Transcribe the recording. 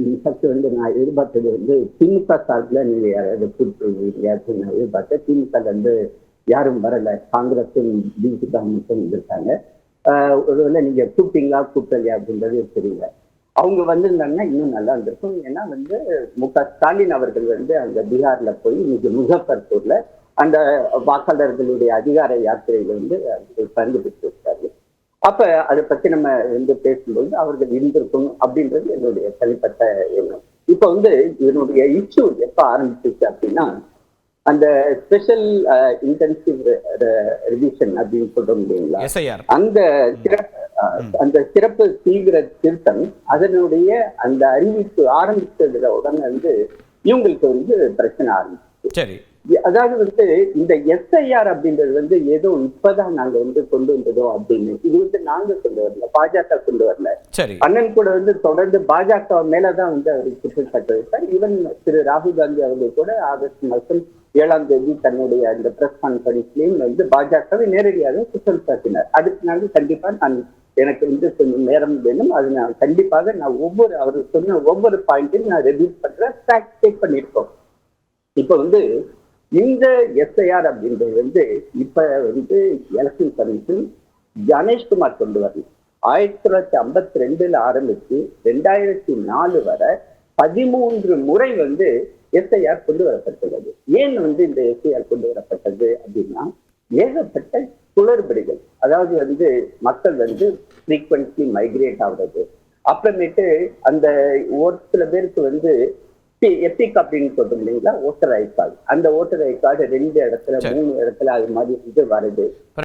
In fact வந்து நான் எதிர்பார்த்தது வந்து திமுக சார்பில் நீங்க யாராவது கூப்பிட்டு அப்படின்னு நான் எதிர்பார்த்தேன். திமுக வந்து யாரும் வரல, காங்கிரஸும் பிஜேபி மட்டும் இருந்திருக்காங்க. ஒருவேளை நீங்க கூப்பிட்டீங்களா கூப்பிடலையா அப்படின்றது தெரியல. அவங்க வந்திருந்தாங்கன்னா இன்னும் நல்லா இருந்திருக்கும். ஏன்னா வந்து ஸ்டாலின் அவர்கள் வந்து அங்க பீகார்ல போய் இன்னைக்கு முசஃபர்பூர்ல அந்த வாக்காளர்களுடைய அதிகார யாத்திரையில வந்து பங்கு பெற்று இருக்காரு. அப்ப அதை பத்தி நம்ம வந்து பேசும்போது அவர்கள் இருந்திருக்கணும் அப்படின்றது என்னுடைய தனிப்பட்ட எண்ணம். இப்ப வந்து இதனுடைய இஷ்யூ எப்ப ஆரம்பிச்சிச்சு அப்படின்னா, அந்த ஸ்பெஷல் இன்டென்சிவ் ரிவிஷன் அப்படின்னு சொல்றோம் இல்லைங்களா, அந்த அந்த சிறப்பு தீவிர திருத்தம் அதனுடைய அந்த அறிவிப்பு ஆரம்பிச்சதுல உடனே வந்து இவங்களுக்கு வந்து பிரச்சனை ஆரம்பிச்சு. அதாவது வந்து இந்த எஸ்ஐஆர் அப்படின்றது வந்து ஏதோ இப்பதான் நாங்க வந்து கொண்டு வந்ததோ அப்படின்னு, இது வந்து நாங்க கொண்டு வரல, பாஜக கொண்டு வரல. அண்ணன் கூட வந்து தொடர்ந்து பாஜக மேலதான் வந்து அவர் குற்றச்சாட்டு வைத்தார். ஈவன் திரு ராகுல் காந்தி அவர்கள் கூட ஆகஸ்ட் மாதம் 7ஆம் தேதி தன்னுடைய அந்த பிரஸ் கான்ஃபரன்ஸ்லயும் வந்து பாஜகவை நேரடியாக குற்றம் சாட்டினார். அதுக்கு நாங்க கண்டிப்பா எனக்கு வந்து கொஞ்சம் நேரம் வேணும், அது நான் கண்டிப்பாக நான் அவர் சொன்ன ஒவ்வொரு பாயிண்ட்டையும் நான் ரெடியூஸ் பண்றேன், ஃபேக்ட் செக் பண்ணியிருக்கோம். இப்ப வந்து இந்த எஸ்ஐஆர் அப்படின்றது வந்து இப்ப வந்து எலெக்ஷன் கமிஷன் கணேஷ்குமார் கொண்டு வரணும். 1952 ஆரம்பிச்சு 2004 வரை 13 முறை வந்து எஸ்ஐஆர் கொண்டு வரப்பட்டுள்ளது. ஏன் வந்து இந்த எஸ்ஐஆர் கொண்டு வரப்பட்டது அப்படின்னா, ஏகப்பட்ட குளறுபடிகள், அதாவது வந்து மக்கள் வந்து ஃப்ரீக்வென்ட்லி மைக்ரேட் ஆகுறது, அப்புறமேட்டு அந்த ஒரு சில பேருக்கு வந்து எபிக் அப்படின்னு சொல்றோம் இல்லைங்களா, ஓட்டர் ஐ கார்டு, அந்த ஓட்டர் ஐ கார்டு 2 இடத்துல 3 இடத்துல அது மாதிரி வந்து வருது.